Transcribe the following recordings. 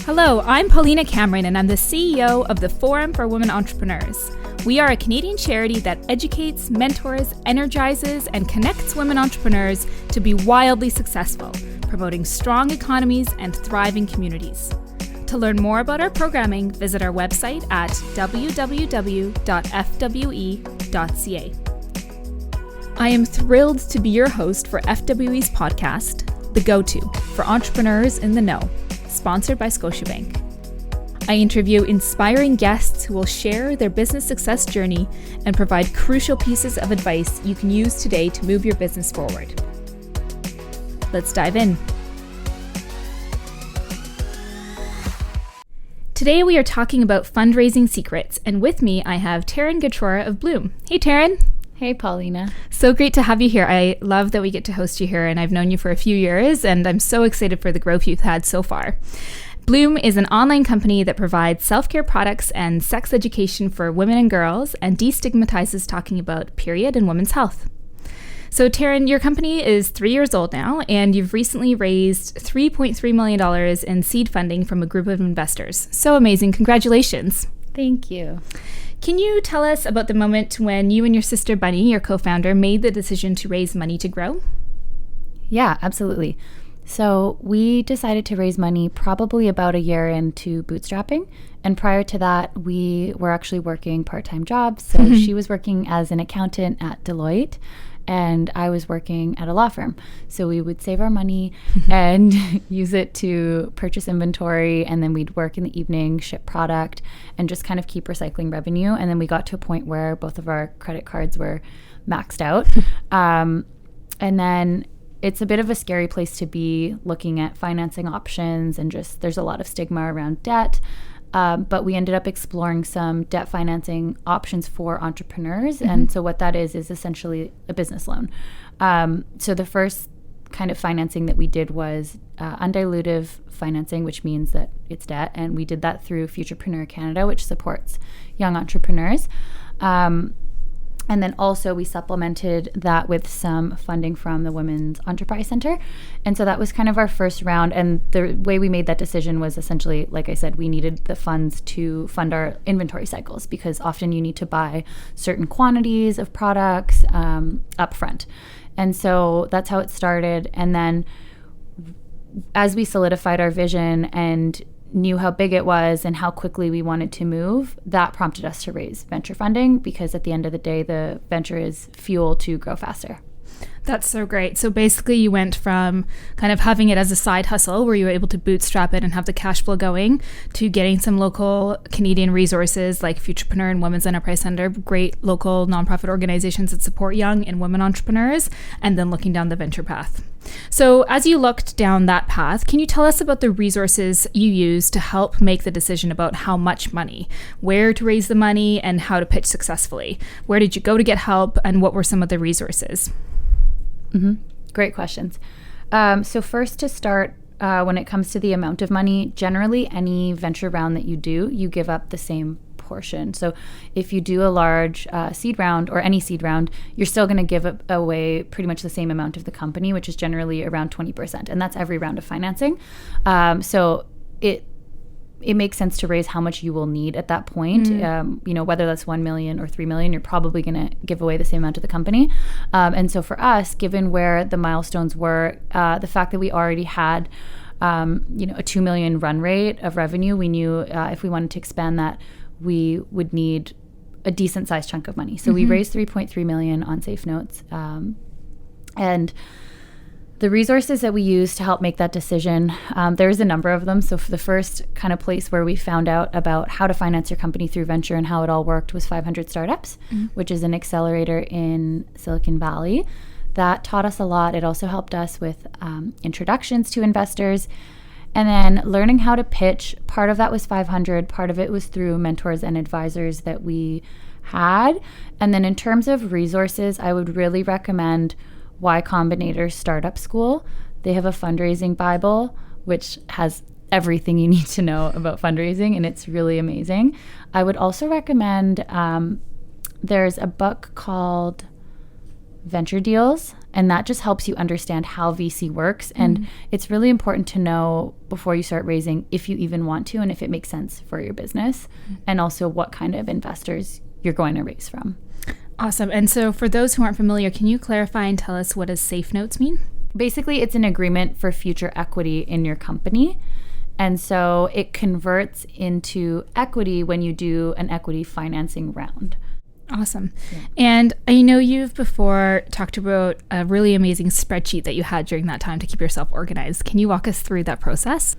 Hello, I'm Paulina Cameron, and I'm the CEO of the Forum for Women Entrepreneurs. We are a Canadian charity that educates, mentors, energizes, and connects women entrepreneurs to be wildly successful, promoting strong economies and thriving communities. To learn more about our programming, visit our website at www.fwe.ca. I am thrilled to be your host for FWE's podcast, The Go-To for Entrepreneurs in the Know, sponsored by Scotiabank. I interview inspiring guests who will share their business success journey and provide crucial pieces of advice you can use today to move your business forward. Let's dive in. Today we are talking about fundraising secrets, and with me I have Taran Ghatrora of Bloom. Hey Taran. Hey Paulina. So great to have you here. I love that we get to host you here, and I've known you for a few years, and I'm so excited for the growth you've had so far. Bloom is an online company that provides self-care products and sex education for women and girls and destigmatizes talking about period and women's health. So Taran, your company is 3 years old now, and you've recently raised $3.3 million in seed funding from a group of investors. So amazing. Congratulations. Thank you. Can you tell us about the moment when you and your sister Bunny, your co-founder, made the decision to raise money to grow? Yeah, absolutely. So we decided to raise money probably about a year into bootstrapping. And prior to that, we were actually working part-time jobs. So she was working as an accountant at Deloitte, and I was working at a law firm. So we would save our money and use it to purchase inventory, and then we'd work in the evening, ship product, and just kind of keep recycling revenue. And then we got to a point where both of our credit cards were maxed out. And then it's a bit of a scary place to be looking at financing options, and just there's a lot of stigma around debt. But we ended up exploring some debt financing options for entrepreneurs. And so what that is essentially a business loan. So the first kind of financing that we did was undilutive financing, which means that it's debt. And we did that through Futurepreneur Canada, which supports young entrepreneurs. And then also we supplemented that with some funding from the Women's Enterprise Center. And so that was kind of our first round. And the way we made that decision was essentially, like I said, we needed the funds to fund our inventory cycles, because often you need to buy certain quantities of products upfront. And so that's how it started. And then as we solidified our vision and knew how big it was and how quickly we wanted to move, that prompted us to raise venture funding, because at the end of the day, the venture is fuel to grow faster. That's so great. So basically you went from kind of having it as a side hustle where you were able to bootstrap it and have the cash flow going, to getting some local Canadian resources like Futurepreneur and Women's Enterprise Center, great local nonprofit organizations that support young and women entrepreneurs, and then looking down the venture path. So as you looked down that path, can you tell us about the resources you used to help make the decision about how much money, where to raise the money, and how to pitch successfully? Where did you go to get help, and what were some of the resources? Great questions. So first, to start, when it comes to the amount of money, generally any venture round that you do, you give up the same portion. So if you do a large seed round or any seed round, you're still going to give away pretty much the same amount of the company, which is generally around 20%. And that's every round of financing. So it makes sense to raise how much you will need at that point. Whether that's 1 million or 3 million, you're probably going to give away the same amount to the company. And so for us, given where the milestones were, the fact that we already had, a 2 million run rate of revenue, we knew if we wanted to expand that, we would need a decent sized chunk of money. So we raised 3.3 million on Safe Notes. And the resources that we used to help make that decision, there's a number of them. So for the first kind of place where we found out about how to finance your company through venture and how it all worked was 500 Startups, which is an accelerator in Silicon Valley. That taught us a lot. It also helped us with introductions to investors. And then learning how to pitch, part of that was 500, part of it was through mentors and advisors that we had. And then in terms of resources, I would really recommend Y Combinator's Startup School. They have a fundraising Bible, which has everything you need to know about fundraising, and it's really amazing. I would also recommend, there's a book called Venture Deals, And that just helps you understand how VC works. And it's really important to know before you start raising if you even want to and if it makes sense for your business, and also what kind of investors you're going to raise from. Awesome. And so for those who aren't familiar, can you clarify and tell us what does safe notes mean? Basically, it's an agreement for future equity in your company. And so it converts into equity when you do an equity financing round. Awesome. Yeah. And I know you've before talked about a really amazing spreadsheet that you had during that time to keep yourself organized. Can you walk us through that process?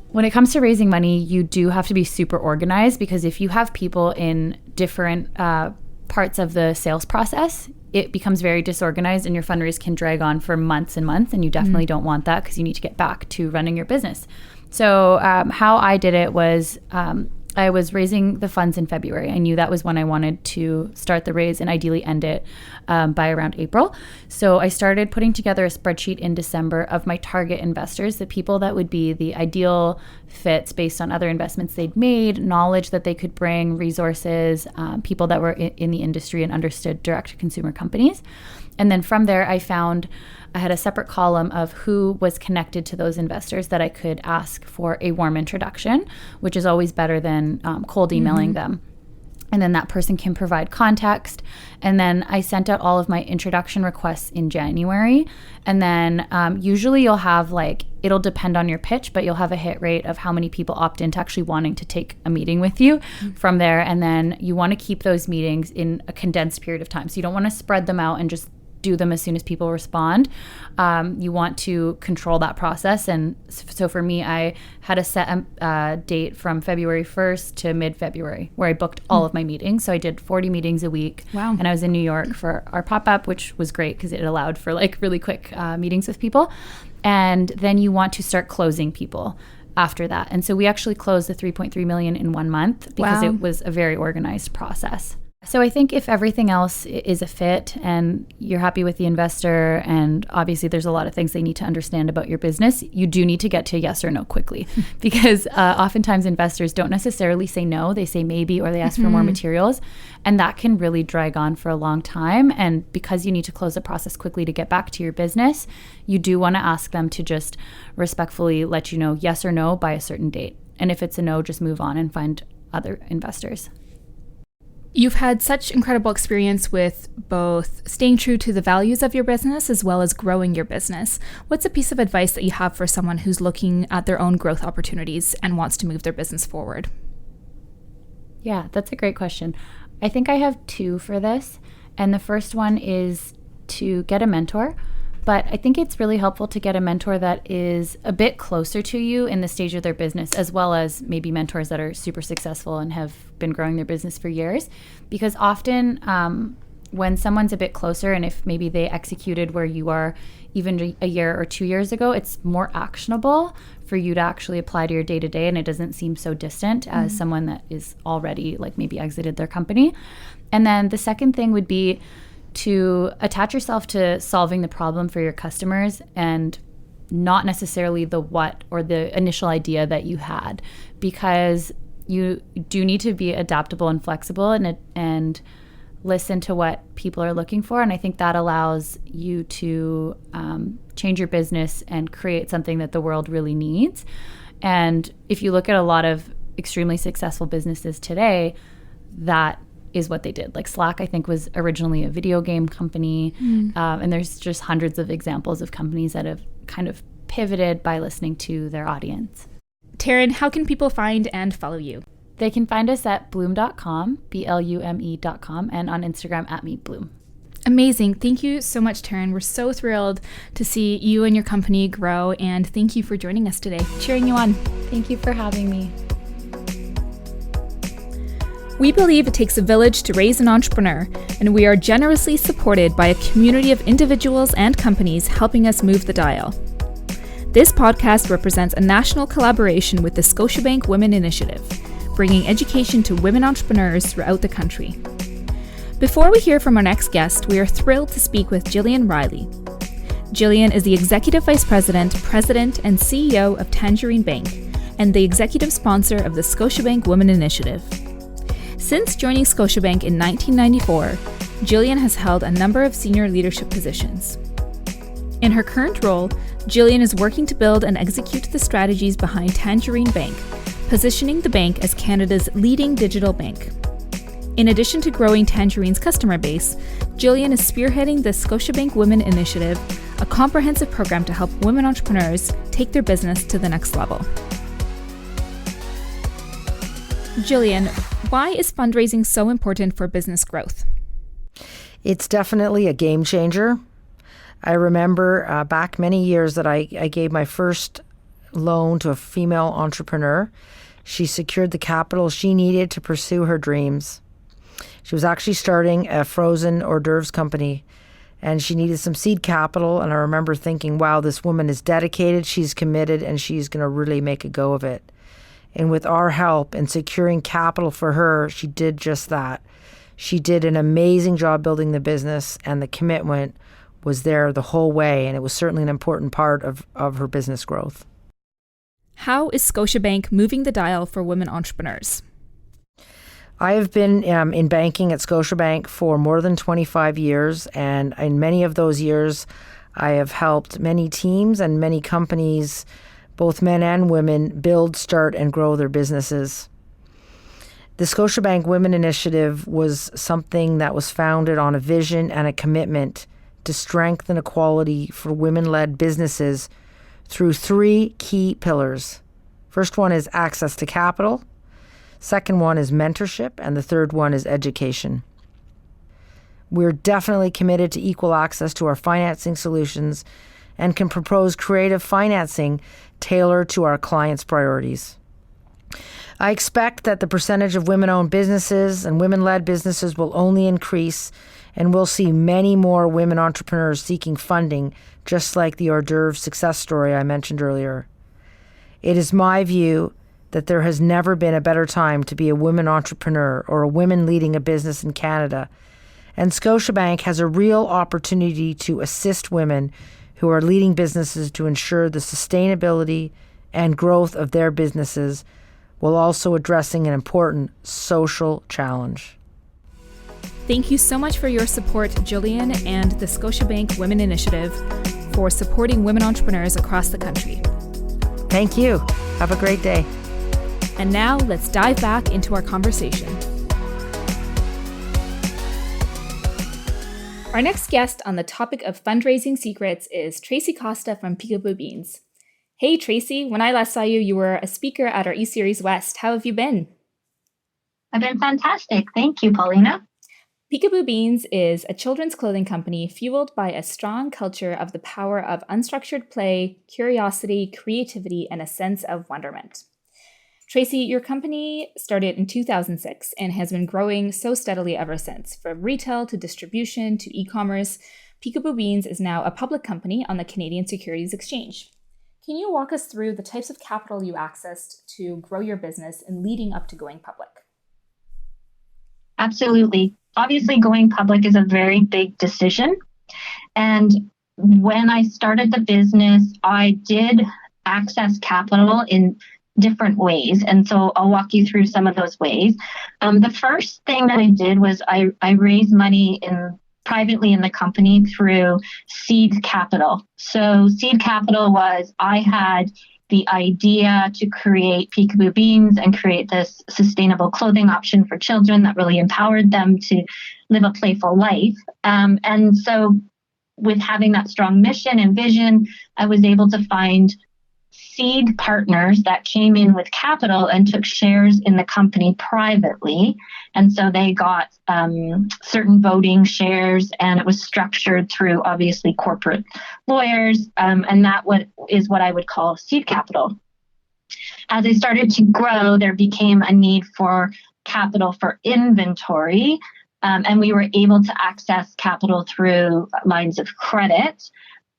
When it comes to raising money, you do have to be super organized, because if you have people in different parts of the sales process, it becomes very disorganized and your fundraise can drag on for months and months, and you definitely don't want that because you need to get back to running your business. So how I did it was I was raising the funds in February. I knew that was when I wanted to start the raise and ideally end it by around April. So I started putting together a spreadsheet in December of my target investors, the people that would be the ideal fits based on other investments they'd made, knowledge that they could bring, resources, people that were in the industry and understood direct-to-consumer companies. And then from there, I had a separate column of who was connected to those investors that I could ask for a warm introduction, which is always better than cold emailing them. And then that person can provide context. And then I sent out all of my introduction requests in January. And then usually you'll have it'll depend on your pitch, but you'll have a hit rate of how many people opt into actually wanting to take a meeting with you from there. And then you want to keep those meetings in a condensed period of time. So you don't want to spread them out and just do them as soon as people respond. You want to control that process. And so for me, I had a set date from February 1st to mid-February where I booked all of my meetings. So I did 40 meetings a week. Wow. And I was in New York for our pop-up, which was great because it allowed for really quick meetings with people. And then you want to start closing people after that. And so we actually closed the 3.3 million in 1 month because it was a very organized process. So I think if everything else is a fit and you're happy with the investor, and obviously there's a lot of things they need to understand about your business, you do need to get to yes or no quickly because oftentimes investors don't necessarily say no, they say maybe, or they ask for more materials, and that can really drag on for a long time. And because you need to close the process quickly to get back to your business, you do want to ask them to just respectfully let you know yes or no by a certain date. And if it's a no, just move on and find other investors. You've had such incredible experience with both staying true to the values of your business as well as growing your business. What's a piece of advice that you have for someone who's looking at their own growth opportunities and wants to move their business forward? Yeah, that's a great question. I think I have two for this. And the first one is to get a mentor. But I think it's really helpful to get a mentor that is a bit closer to you in the stage of their business, as well as maybe mentors that are super successful and have been growing their business for years. Because often when someone's a bit closer, and if maybe they executed where you are even a year or 2 years ago, it's more actionable for you to actually apply to your day-to-day, and it doesn't seem so distant as someone that is already maybe exited their company. And then the second thing would be to attach yourself to solving the problem for your customers and not necessarily the what or the initial idea that you had, because you do need to be adaptable and flexible and listen to what people are looking for. And I think that allows you to change your business and create something that the world really needs. And if you look at a lot of extremely successful businesses today, that is what they did. Slack, I think, was originally a video game company. And there's just hundreds of examples of companies that have kind of pivoted by listening to their audience. Taran, how can people find and follow you? They can find us at bloom.com, BLUME.com, and on Instagram at @meetbloom. Amazing. Thank you so much, Taran. We're so thrilled to see you and your company grow, and thank you for joining us today. Cheering you on. Thank you for having me. We believe it takes a village to raise an entrepreneur, and we are generously supported by a community of individuals and companies helping us move the dial. This podcast represents a national collaboration with the Scotiabank Women Initiative, bringing education to women entrepreneurs throughout the country. Before we hear from our next guest, we are thrilled to speak with Jillian Riley. Jillian is the Executive Vice President, and CEO of Tangerine Bank, and the executive sponsor of the Scotiabank Women Initiative. Since joining Scotiabank in 1994, Jillian has held a number of senior leadership positions. In her current role, Jillian is working to build and execute the strategies behind Tangerine Bank, positioning the bank as Canada's leading digital bank. In addition to growing Tangerine's customer base, Jillian is spearheading the Scotiabank Women Initiative, a comprehensive program to help women entrepreneurs take their business to the next level. Jillian, why is fundraising so important for business growth? It's definitely a game changer. I remember back many years that I gave my first loan to a female entrepreneur. She secured the capital she needed to pursue her dreams. She was actually starting a frozen hors d'oeuvres company, and she needed some seed capital. And I remember thinking, wow, this woman is dedicated, she's committed, and she's going to really make a go of it. And with our help in securing capital for her, she did just that. She did an amazing job building the business, and the commitment was there the whole way, and it was certainly an important part of her business growth. How is Scotiabank moving the dial for women entrepreneurs? I have been in banking at Scotiabank for more than 25 years, and in many of those years, I have helped many teams and many companies, both men and women, build, start, and grow their businesses. The Scotiabank Women Initiative was something that was founded on a vision and a commitment to strengthen equality for women-led businesses through three key pillars. First one is access to capital. Second one is mentorship. And the third one is education. We're definitely committed to equal access to our financing solutions and can propose creative financing tailored to our clients' priorities. I expect that the percentage of women-owned businesses and women-led businesses will only increase, and we'll see many more women entrepreneurs seeking funding, just like the hors d'oeuvres success story I mentioned earlier. It is my view that there has never been a better time to be a women entrepreneur or a woman leading a business in Canada, and Scotiabank has a real opportunity to assist women who are leading businesses to ensure the sustainability and growth of their businesses, while also addressing an important social challenge. Thank you so much for your support, Jillian, and the Scotiabank Women Initiative for supporting women entrepreneurs across the country. Thank you. Have a great day. And now let's dive back into our conversation. Our next guest on the topic of fundraising secrets is Traci Costa from Peekaboo Beans. Hey Traci, when I last saw you, you were a speaker at our E-Series West. How have you been? I've been fantastic. Thank you, Paulina. Peekaboo Beans is a children's clothing company fueled by a strong culture of the power of unstructured play, curiosity, creativity, and a sense of wonderment. Traci, your company started in 2006 and has been growing so steadily ever since. From retail to distribution to e-commerce, Peekaboo Beans is now a public company on the Canadian Securities Exchange. Can you walk us through the types of capital you accessed to grow your business and leading up to going public? Absolutely. Obviously, going public is a very big decision. And when I started the business, I did access capital in different ways. And so I'll walk you through some of those ways. The first thing that I did was I raised money privately in the company through seed capital. So seed capital was I had the idea to create Peekaboo Beans and create this sustainable clothing option for children that really empowered them to live a playful life. And so with having that strong mission and vision, I was able to find seed partners that came in with capital and took shares in the company privately. And so they got certain voting shares, and it was structured through obviously corporate lawyers. And that is what I would call seed capital. As I started to grow, there became a need for capital for inventory. And we were able to access capital through lines of credit.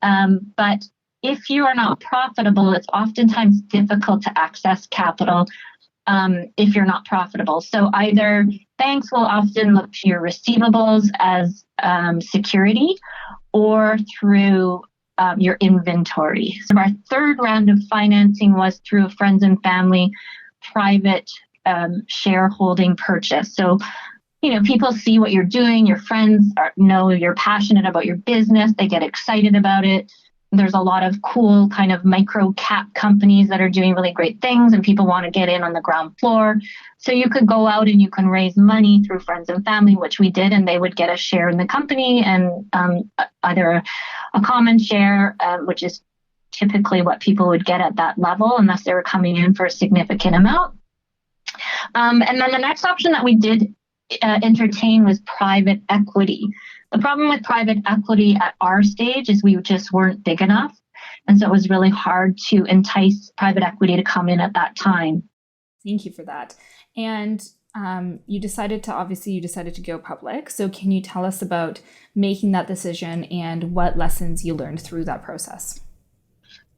But if you are not profitable, it's oftentimes difficult to access capital if you're not profitable. So either banks will often look to your receivables as security or through your inventory. So our third round of financing was through a friends and family private shareholding purchase. So people see what you're doing. Your friends know you're passionate about your business. They get excited about it. there's a lot of cool kind of micro cap companies that are doing really great things and people want to get in on the ground floor. So you could go out and you can raise money through friends and family, which we did, and they would get a share in the company and either a common share, which is typically what people would get at that level unless they were coming in for a significant amount. And then the next option that we did entertain was private equity. The problem with private equity at our stage is we just weren't big enough. And so it was really hard to entice private equity to come in at that time. Thank you for that. And you decided to go public. So can you tell us about making that decision and what lessons you learned through that process?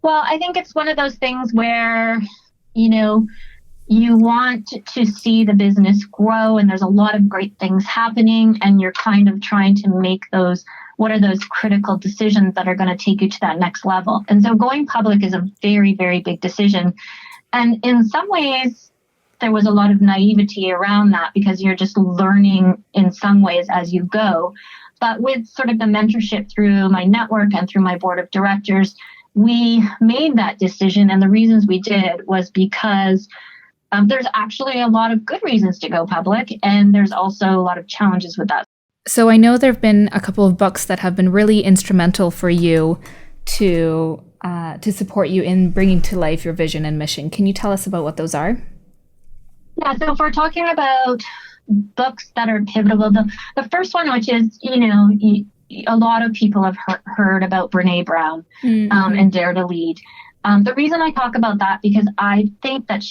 Well, I think it's one of those things where, you want to see the business grow and there's a lot of great things happening and you're kind of trying to make what are those critical decisions that are going to take you to that next level. And so going public is a very, very big decision. And in some ways, there was a lot of naivety around that because you're just learning in some ways as you go. But with sort of the mentorship through my network and through my board of directors, we made that decision. And the reasons we did was because there's actually a lot of good reasons to go public, and there's also a lot of challenges with that. So I know there have been a couple of books that have been really instrumental for you to support you in bringing to life your vision and mission. Can you tell us about what those are? Yeah, so if we're talking about books that are pivotal, the first one, which is, a lot of people have heard about Brené Brown and Dare to Lead. The reason I talk about that, because I think that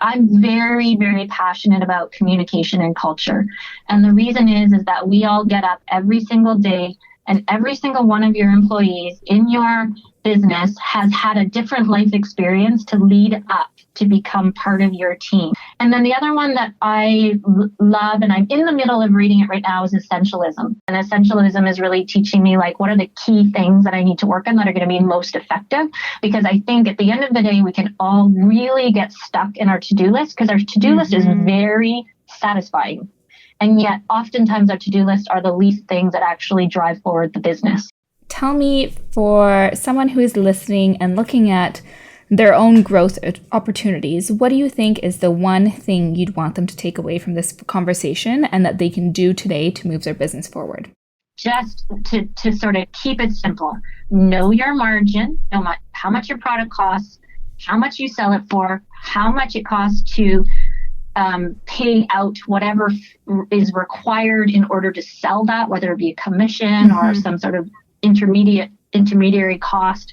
I'm very, very passionate about communication and culture. And the reason is that we all get up every single day and every single one of your employees in your business has had a different life experience to lead up to become part of your team. And then the other one that I love, and I'm in the middle of reading it right now, is Essentialism. And Essentialism is really teaching me what are the key things that I need to work on that are going to be most effective. Because I think at the end of the day, we can all really get stuck in our to-do list because our to-do list is very satisfying. And yet oftentimes our to-do lists are the least things that actually drive forward the business. Tell me, for someone who is listening and looking at their own growth opportunities, what do you think is the one thing you'd want them to take away from this conversation and that they can do today to move their business forward? Just to sort of keep it simple. Know your margin, know how much your product costs, how much you sell it for, how much it costs to pay out whatever is required in order to sell that, whether it be a commission or some sort of intermediary cost.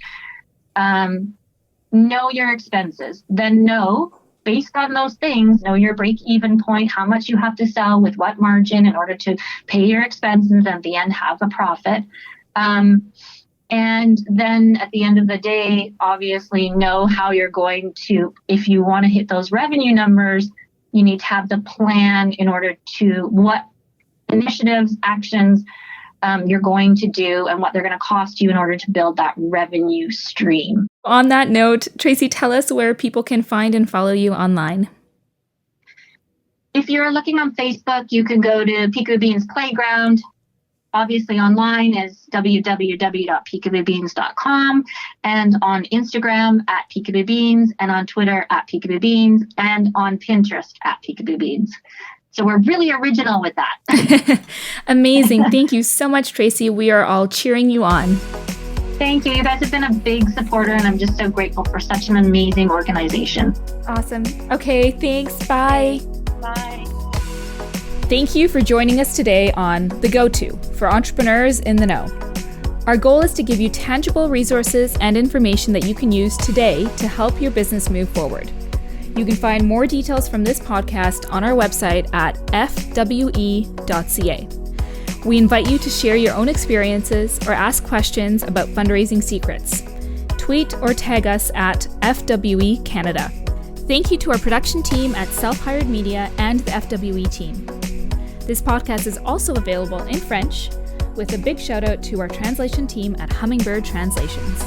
Know your expenses. Then based on those things, know your break-even point, how much you have to sell with what margin in order to pay your expenses and at the end have a profit. And then at the end of the day, obviously know how you're going to, if you want to hit those revenue numbers, you need to have the plan in order to what initiatives, actions you're going to do and what they're going to cost you in order to build that revenue stream. On that note, Traci, tell us where people can find and follow you online. If you're looking on Facebook, you can go to Peekaboo Beans Playground. Obviously online is www.peekaboobeans.com, and on Instagram at Peekaboo Beans, and on Twitter at Peekaboo Beans, and on Pinterest at Peekaboo Beans. So we're really original with that. Amazing. Thank you so much, Traci. We are all cheering you on. Thank you. You guys have been a big supporter, and I'm just so grateful for such an amazing organization. Awesome. Okay, thanks. Bye. Bye. Thank you for joining us today on The Go-To for entrepreneurs in the know. Our goal is to give you tangible resources and information that you can use today to help your business move forward. You can find more details from this podcast on our website at fwe.ca. We invite you to share your own experiences or ask questions about Fundraising Secrets. Tweet or tag us at FWE Canada. Thank you to our production team at Self-Hired Media and the FWE team. This podcast is also available in French, with a big shout out to our translation team at Hummingbird Translations.